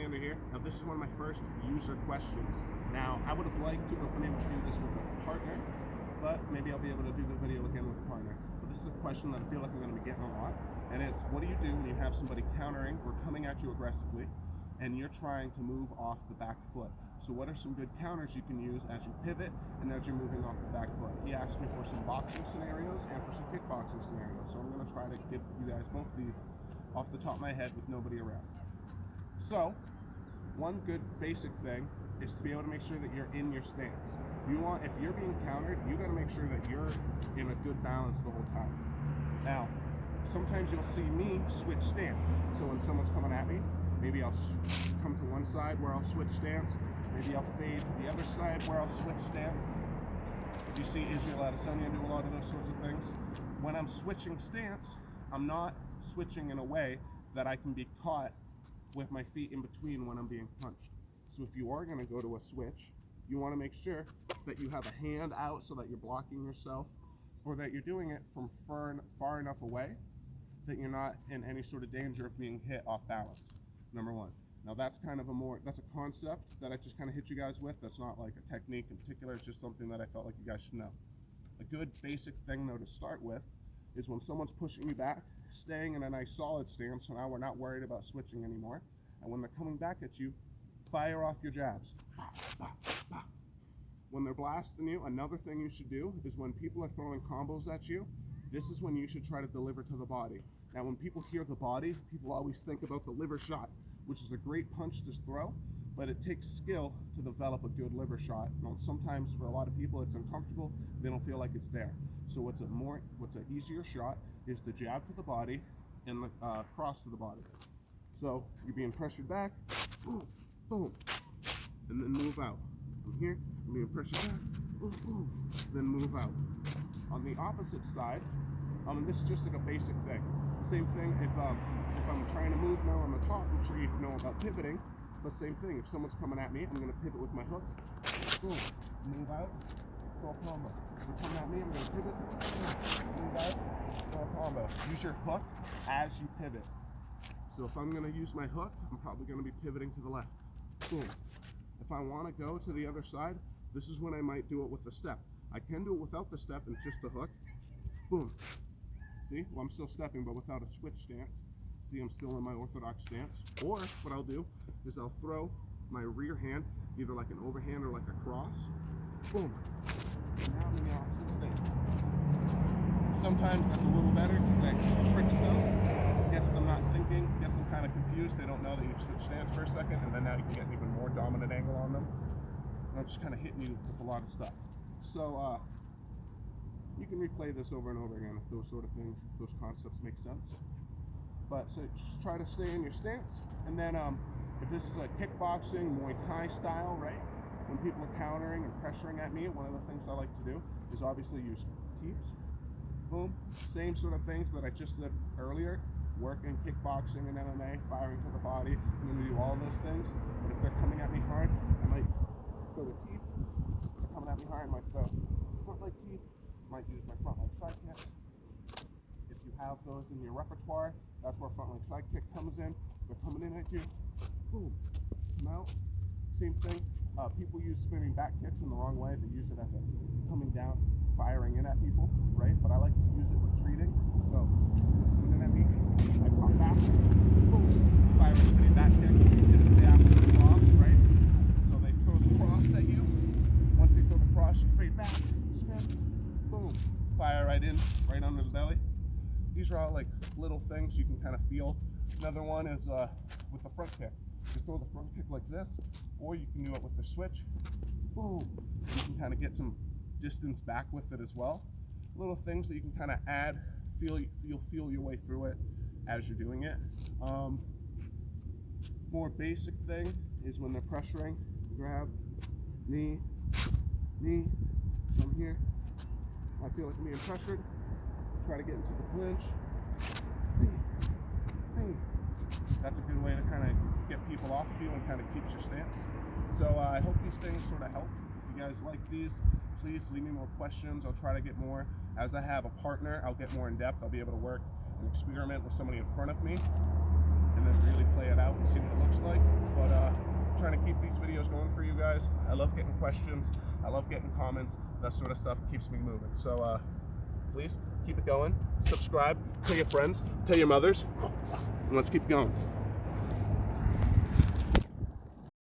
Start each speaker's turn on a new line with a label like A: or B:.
A: Highlander here. Now this is one of my first user questions. Now I would have liked to have been able to do this with a partner, but maybe I'll be able to do the video again with a partner. But this is a question that I feel like I'm going to be getting a lot, and it's what do you do when you have somebody countering or coming at you aggressively and you're trying to move off the back foot? So what are some good counters you can use as you pivot and as you're moving off the back foot? He asked me for some boxing scenarios and for some kickboxing scenarios, so I'm going to try to give you guys both of these off the top of my head with nobody around. So one good basic thing is to be able to make sure that you're in your stance. If you're being countered, you got to make sure that you're in a good balance the whole time. Now, sometimes you'll see me switch stance. So when someone's coming at me, maybe I'll come to one side where I'll switch stance. Maybe I'll fade to the other side where I'll switch stance. You see Israel Adesanya do a lot of those sorts of things. When I'm switching stance, I'm not switching in a way that I can be caught with my feet in between when I'm being punched. So if you are going to go to a switch, you want to make sure that you have a hand out so that you're blocking yourself, or that you're doing it from far enough away that you're not in any sort of danger of being hit off balance. Number one. Now that's that's a concept that I just kind of hit you guys with. That's not like a technique in particular. It's just something that I felt like you guys should know. A good basic thing though to start with is when someone's pushing you back, staying in a nice solid stance, so now we're not worried about switching anymore. And when they're coming back at you, fire off your jabs. When they're blasting you, another thing you should do is when people are throwing combos at you, this is when you should try to deliver to the body. Now when people hear the body, people always think about the liver shot, which is a great punch to throw, but it takes skill to develop a good liver shot. Now, sometimes for a lot of people it's uncomfortable, they don't feel like it's there. So what's an easier shot is the jab to the body and the cross to the body. So you're being pressured back, boom, boom, and then move out. From here, I'm being pressured back, boom, boom, then move out. On the opposite side, and this is just like a basic thing. Same thing if I'm trying to move now on the top, I'm sure you know about pivoting, but same thing. If someone's coming at me, I'm going to pivot with my hook, boom, move out, throw a combo. If they're coming at me, I'm going to pivot, boom, move out, throw a combo. Use your hook as you pivot. So if I'm going to use my hook, I'm probably going to be pivoting to the left. Boom. If I want to go to the other side, this is when I might do it with the step. I can do it without the step and just the hook. Boom. See? Well, I'm still stepping, but without a switch stance. See, I'm still in my orthodox stance. Or what I'll do is I'll throw my rear hand, either like an overhand or like a cross. Boom. And now I'm in the opposite stance. Sometimes that's a little better because that tricks them, gets them not thinking, gets them kind of confused. They don't know that you've switched stance for a second, and then now you can get an even more dominant angle on them. And I'm just kind of hitting you with a lot of stuff. So you can replay this over and over again if those sort of things, those concepts make sense. But so just try to stay in your stance, and then if this is a kickboxing, Muay Thai style, right? When people are countering and pressuring at me, one of the things I like to do is obviously use teeps. Boom, same sort of things that I just said earlier. Work in kickboxing and MMA, firing to the body. I'm going to do all those things. But if they're coming at me hard, I might throw the teep. If they're coming at me hard, I might throw front leg teep. Might use my front leg side kick. If you have those in your repertoire, that's where front leg side kick comes in. They're coming in at you. Boom, come out. Same thing. People use spinning back kicks in the wrong way. They use it as a coming down, firing in at people, right? But I like to use it retreating. So just coming in at me, I pop back, boom, fire a spinning back kick, typically after the cross, right? So they throw the cross at you. Once they throw the cross, you fade back, spin, boom, fire right in, right under the belly. These are all like little things you can kind of feel. Another one is with the front kick. You throw the front kick like this, or you can do it with the switch. Boom. You can kind of get some distance back with it as well. Little things that you can kind of add. You'll feel your way through it as you're doing it. More basic thing is when they're pressuring, grab, knee, knee. So I'm here. I feel like I'm being pressured. Try to get into the clinch. That's a good way to kind of get people off of you and kind of keeps your stance. So I hope these things sort of help. If you guys like these, please leave me more questions. I'll try to get more. As I have a partner, I'll get more in depth. I'll be able to work and experiment with somebody in front of me and then really play it out and see what it looks like. But trying to keep these videos going for you guys. I love getting questions. I love getting comments. That sort of stuff keeps me moving. So please keep it going. Subscribe. Tell your friends. Tell your mothers. And let's keep going.